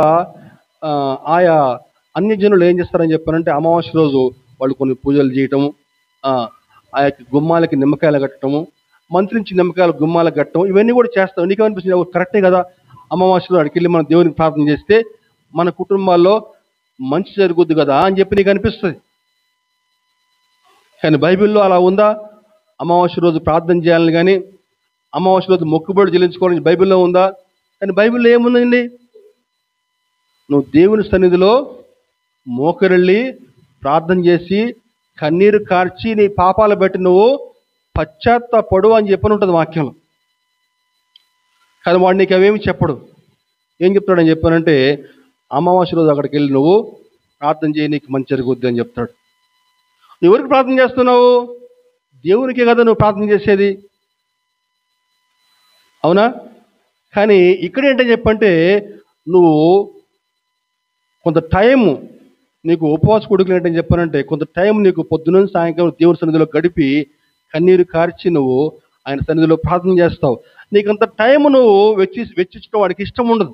S1: ఆయా అన్యజనులు ఏం చేస్తారని చెప్పారంటే, అమావాస్య రోజు వాళ్ళు కొన్ని పూజలు చేయటము, ఆ యొక్క గుమ్మాలకి నిమ్మకాయలు కట్టడము, మంత్రించి నిమ్మకాయలు గుమ్మాలకు కట్టడం, ఇవన్నీ కూడా చేస్తాం. నీకేమనిపిస్తుంది? కరెక్టే కదా, అమావాస్యలో అక్కడికి వెళ్ళి మనం దేవునికి ప్రార్థన చేస్తే మన కుటుంబాల్లో మంచి జరుగుద్ది కదా అని చెప్పి నీకు అనిపిస్తుంది. కానీ బైబిల్లో అలా ఉందా? అమావాస్య రోజు ప్రార్థన చేయాలని కానీ, అమావాస్య రోజు మొక్కుబడి చెల్లించుకోవాలని బైబిల్లో ఉందా? కానీ బైబిల్లో ఏముందండి? నువ్వు దేవుని సన్నిధిలో మోకరిల్లి ప్రార్థన చేసి కన్నీరు కార్చి నీ పాపాలు బట్టి నువ్వు పశ్చాత్తాపడు అని చెప్పని ఉంటుంది వాక్యంలో. కానీ వాడు నీకు అవేమి చెప్పడు. ఏం చెప్తాడని చెప్పానంటే, అమావాస్య రోజు అక్కడికి వెళ్ళి నువ్వు ప్రార్థన చేయి, నీకు మంచి జరుగుద్ది అని చెప్తాడు. ఎవరికి ప్రార్థన చేస్తున్నావు? దేవునికే కదా నువ్వు ప్రార్థన చేసేది, అవునా? కానీ ఇక్కడ ఏంటని చెప్పంటే, నువ్వు కొంత టైము నీకు ఉపవాస కూడికలు ఏంటని చెప్పానంటే, కొంత టైం నీకు పొద్దున సాయంకాలం దేవుని సన్నిధిలో గడిపి కన్నీరు కార్చి నువ్వు ఆయన సన్నిధిలో ప్రార్థన చేస్తావు. నీకు అంత టైం నువ్వు వెచ్చించడం వాడికి ఇష్టం ఉండదు.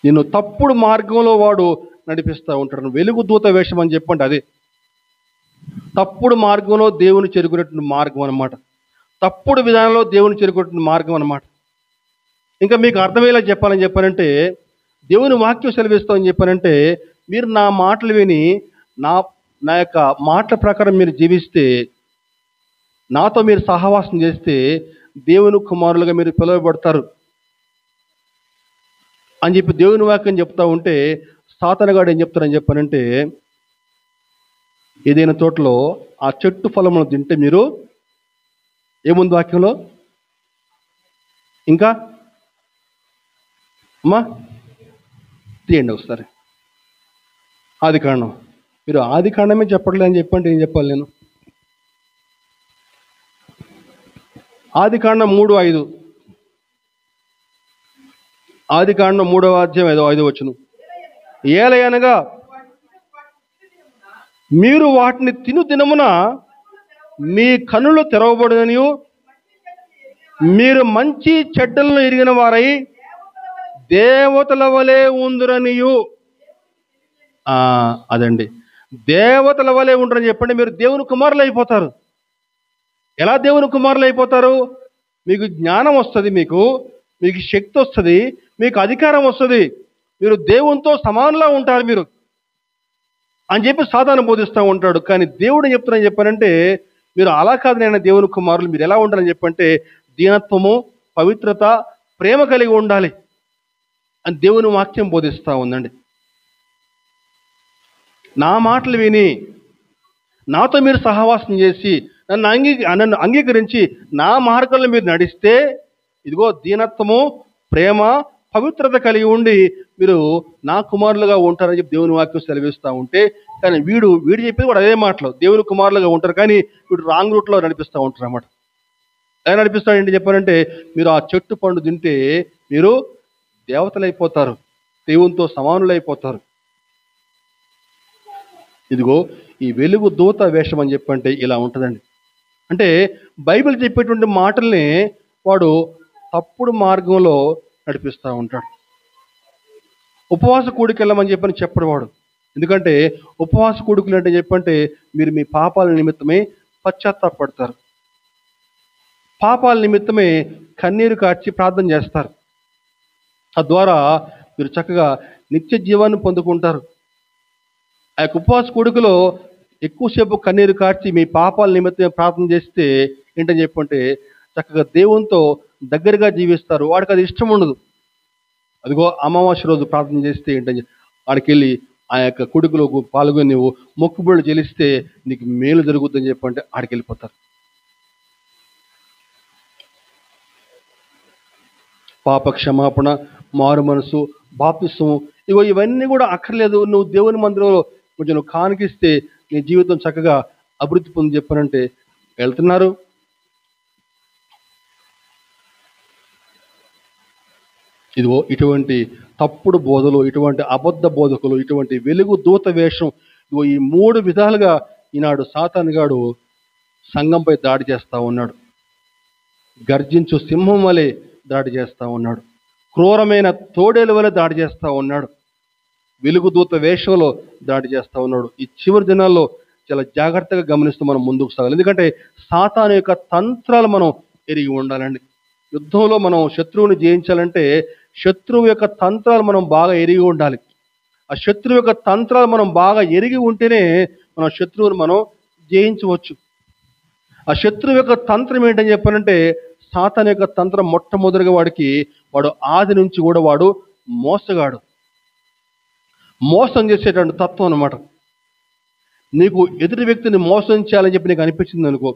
S1: నిన్ను తప్పుడు మార్గంలో వాడు నడిపిస్తూ ఉంటాడు. వెలుగు దూత వేషం అని చెప్పండి, అదే తప్పుడు మార్గంలో దేవుని చేరుకునేటువంటి మార్గం అన్నమాట. తప్పుడు విధానంలో దేవుని చేరుకునేటువంటి మార్గం అన్నమాట. ఇంకా మీకు అర్థమయ్యేలా చెప్పాలని చెప్పానంటే, దేవుని వాక్యం సెలవిస్తామని చెప్పానంటే, మీరు నా మాటలు విని నా యొక్క మాటల ప్రకారం మీరు జీవిస్తే, నాతో మీరు సహవాసం చేస్తే దేవుని కుమారులుగా మీరు పిలువబడతారు అని చెప్పి దేవుని వాక్యం చెప్తా ఉంటే, సాతానుగాడు ఏం చెప్తారని చెప్పానంటే, ఏదైనా తోటలో ఆ చెట్టు ఫలమును తింటే మీరు ఏముంది వాక్యంలో? ఇంకా అమ్మా తీయండి ఒకసారి. ఆదికాండం. మీరు ఆదికాండమే చెప్పట్లే అని చెప్పండి, ఏం చెప్పాలి నేను? ఆదికాండం 3:5. ఆదికాండం 3వ అధ్యాయం 5వ వచనం. ఏలయనగా మీరు వాటిని తిను దినమున మీ కన్నులు తెరవబడుననియు మీరు మంచి చెడ్డలను ఎరిగిన వారై దేవతల వలె ఉందురనియు. అదండి, దేవతల వలె ఉండరని చెప్పండి. మీరు దేవుని కుమారులు అయిపోతారు. ఎలా దేవుని కుమారులు అయిపోతారు? మీకు జ్ఞానం వస్తుంది, మీకు శక్తి వస్తుంది, మీకు అధికారం వస్తుంది, మీరు దేవునితో సమానంలా ఉంటారు మీరు అని చెప్పి సాతాను బోధిస్తూ ఉంటాడు. కానీ దేవుడు చెప్తున్నాను చెప్పానంటే, మీరు అలా కాదు నేను దేవుని కుమారులు, మీరు ఎలా ఉండాలని చెప్పంటే దీనత్వము, పవిత్రత, ప్రేమ కలిగి ఉండాలి అని దేవుని వాక్యం బోధిస్తూ ఉందండి. నా మాటలు విని నాతో మీరు సహవాసం చేసి నన్ను అంగీకరించి నా మార్గంలో మీరు నడిస్తే, ఇదిగో దీనత్వము, ప్రేమ, పవిత్రత కలిగి ఉండి మీరు నా కుమారులుగా ఉంటారని చెప్పి దేవుని వాక్యం సెలవిస్తూ ఉంటే, కానీ వీడు చెప్పేది కూడా అదే మాటలు, దేవుని కుమారులుగా ఉంటారు, కానీ వీడు రాంగ్ రూట్లో నడిపిస్తూ ఉంటారు అన్నమాట. ఎలా నడిపిస్తాడంటే చెప్పారంటే, మీరు ఆ చెట్టు పండు తింటే మీరు దేవతలైపోతారు, దేవునితో సమానులైపోతారు. ఇదిగో ఈ వెలుగు దూత వేషం అని చెప్పంటే ఇలా ఉంటుందండి. అంటే బైబిల్ చెప్పేటువంటి మాటల్ని వాడు తప్పుడు మార్గంలో నడిపిస్తూ ఉంటాడు. ఉపవాస కూడికి వెళ్ళమని చెప్పడు వాడు. ఎందుకంటే ఉపవాస కూడికలు అంటే చెప్పంటే మీరు మీ పాపాల నిమిత్తమే పశ్చాత్తాపడతారు, పాపాల నిమిత్తమే కన్నీరు కార్చి ప్రార్థన చేస్తారు. తద్వారా మీరు చక్కగా నిత్య జీవాన్ని పొందుకుంటారు. ఆ యొక్క ఉపవాస కూడికలో ఎక్కువసేపు కన్నీరు కార్చి మీ పాపాల నిమిత్తమే ప్రార్థన చేస్తే ఏంటని చెప్పంటే చక్కగా దేవునితో దగ్గరగా జీవిస్తారు. వాడికి అది ఇష్టం ఉండదు. అదిగో అమావాస్య రోజు ప్రార్థన చేస్తే ఏంటని వాడికి వెళ్ళి ఆ యొక్క కూడికలో పాల్గొని నువ్వు మొక్కుబడులు చెల్లిస్తే నీకు మేలు జరుగుతుందని చెప్పంటే ఆడికి వెళ్ళిపోతారు. పాప క్షమాపణ, మారు మనసు, బాప్తిస్మము, ఇవన్నీ కూడా అక్కర్లేదు. నువ్వు దేవుని మందిరంలో కొంచెం నువ్వు కానికిస్తే నీ జీవితం చక్కగా అభివృద్ధి పొంది చెప్పానంటే వెళ్తున్నారు. ఇదిగో ఇటువంటి తప్పుడు బోధలు, ఇటువంటి అబద్ధ బోధకులు, ఇటువంటి వెలుగు దూత వేషం, ఇదిగో ఈ 3 విధాలుగా ఈనాడు సాతానుగాడు సంఘంపై దాడి చేస్తూ ఉన్నాడు. గర్జించు సింహం వలె దాడి చేస్తూ ఉన్నాడు. క్రూరమైన తోడేలు వలె దాడి చేస్తూ ఉన్నాడు. వెలుగుదూత వేషంలో దాడి చేస్తూ ఉన్నాడు. ఈ చివరి దినాల్లో చాలా జాగ్రత్తగా గమనిస్తూ మనం ముందుకు సాగాలి. ఎందుకంటే సాతాను యొక్క తంత్రాలు మనం ఎరిగి ఉండాలండి. యుద్ధంలో మనం శత్రువుని జయించాలంటే శత్రువు యొక్క తంత్రాలు మనం బాగా ఎరిగి ఉండాలి. ఆ శత్రువు యొక్క తంత్రాలు మనం బాగా ఎరిగి ఉంటేనే మన శత్రువుని మనం జయించవచ్చు. ఆ శత్రువు యొక్క తంత్రం ఏంటని చెప్పానంటే సాతాను యొక్క తంత్రం మొట్టమొదటిగా వాడు ఆది నుంచి కూడా వాడు మోసగాడు, మోసం చేసేటువంటి తత్వం అన్నమాట. నీకు ఎదుటి వ్యక్తిని మోసం చేయాలని చెప్పి నీకు అనిపించింది అనుకో,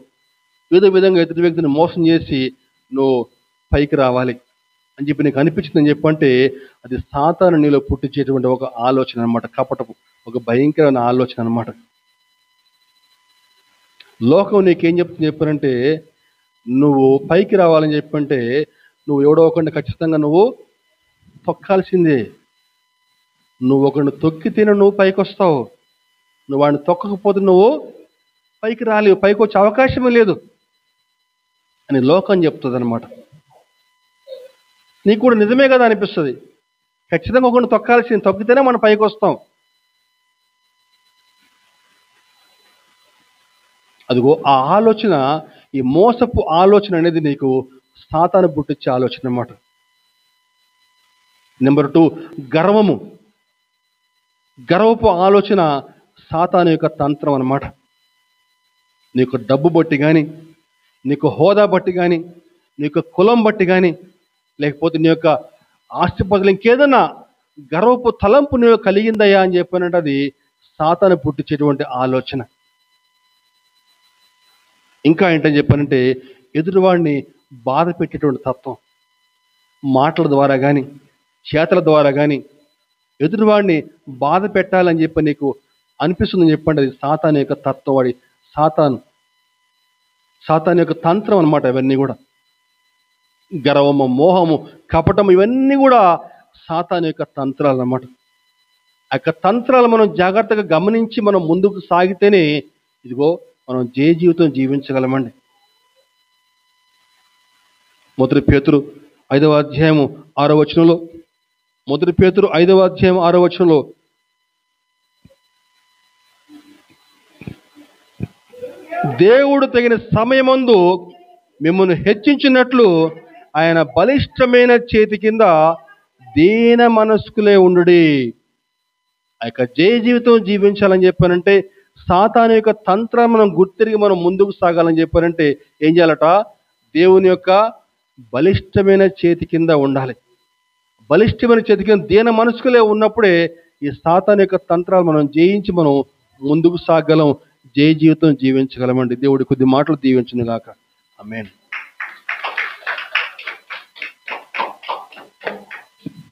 S1: ఏదో విధంగా ఎదుటి వ్యక్తిని మోసం చేసి నువ్వు పైకి రావాలి అని చెప్పి నీకు అనిపించిందని చెప్పంటే అది సాతాను నీలో పుట్టించేటువంటి ఒక ఆలోచన అనమాట. కపటపు ఒక భయంకరమైన ఆలోచన అనమాట. లోకం నీకేం చెప్తుంది చెప్పారంటే నువ్వు పైకి రావాలని చెప్పంటే నువ్వు ఎవడో ఒకరిని ఖచ్చితంగా నువ్వు తొక్కాల్సిందే. నువ్వు ఒకరిని తొక్కితేనే నువ్వు పైకి వస్తావు. నువ్వు వాడిని తొక్కకపోతే నువ్వు పైకి రాలేవు, పైకి వచ్చే అవకాశమే లేదు అని లోకం చెప్తుంది అనమాట. నీకు కూడా నిజమే కదా అనిపిస్తుంది. ఖచ్చితంగా ఒకరిని తొక్కాల్సింది, తొక్కితేనే మనం పైకి వస్తాం. అదిగో ఆ ఆలోచన, ఈ మోసపు ఆలోచన అనేది నీకు సాతాను పుట్టించే ఆలోచన అన్నమాట. నెంబర్ 2, గర్వము. గర్వపు ఆలోచన సాతాను యొక్క తంత్రం అన్నమాట. నీకు డబ్బు బట్టి కానీ, నీకు హోదా బట్టి కానీ, నీకు కులం బట్టి కానీ, లేకపోతే నీ యొక్క ఆస్తిపతులు ఇంకేదన్నా గర్వపు తలంపు నీకు కలిగిందయ్యా అని చెప్పానంటే అది సాతాను పుట్టించేటువంటి ఆలోచన. ఇంకా ఏంటని చెప్పానంటే ఎదురువాడిని బాధ పెట్టేటువంటి తత్వం. మాటల ద్వారా కానీ, చేతల ద్వారా కానీ ఎదురువాడిని బాధ పెట్టాలని చెప్పి నీకు అనిపిస్తుందని చెప్పండి అది సాతాను యొక్క తత్వం. వాడి సాతాను యొక్క తంత్రం అనమాట. ఇవన్నీ కూడా గర్వము, మోహము, కపటము ఇవన్నీ కూడా సాతాను యొక్క తంత్రాలు అన్నమాట. ఆ యొక్క తంత్రాలు మనం జాగ్రత్తగా గమనించి మనం ముందుకు సాగితేనే ఇదిగో మనం జీవితం జీవించగలమండి. 1 పేతురు 5వ అధ్యాయము 6వ వచనంలో 1 పేతురు 5వ అధ్యాయం 6వ వచనంలో దేవుడు తగిన సమయమందు మిమ్మల్ని హెచ్చించినట్లు ఆయన బలిష్టమైన చేతి కింద దీన మనస్కులే ఉండుడి. ఆ యొక్క జీవితం జీవించాలని చెప్పానంటే సాతాను యొక్క తంత్రం మనం గుర్తిరిగి మనం ముందుకు సాగాలని చెప్పారంటే ఏం చేయాలట? దేవుని యొక్క బలిష్టమైన చేతి కింద ఉండాలి. బలిష్టమైన చేతి కింద దీన మనస్కులే ఉన్నప్పుడే ఈ సాతాను యొక్క తంత్రాలు మనం జయించి మనం ముందుకు సాగలం, జీవితం జీవించగలమండి. దేవుడి కొద్ది మాటలు దీవించును గాక. ఆమేన్.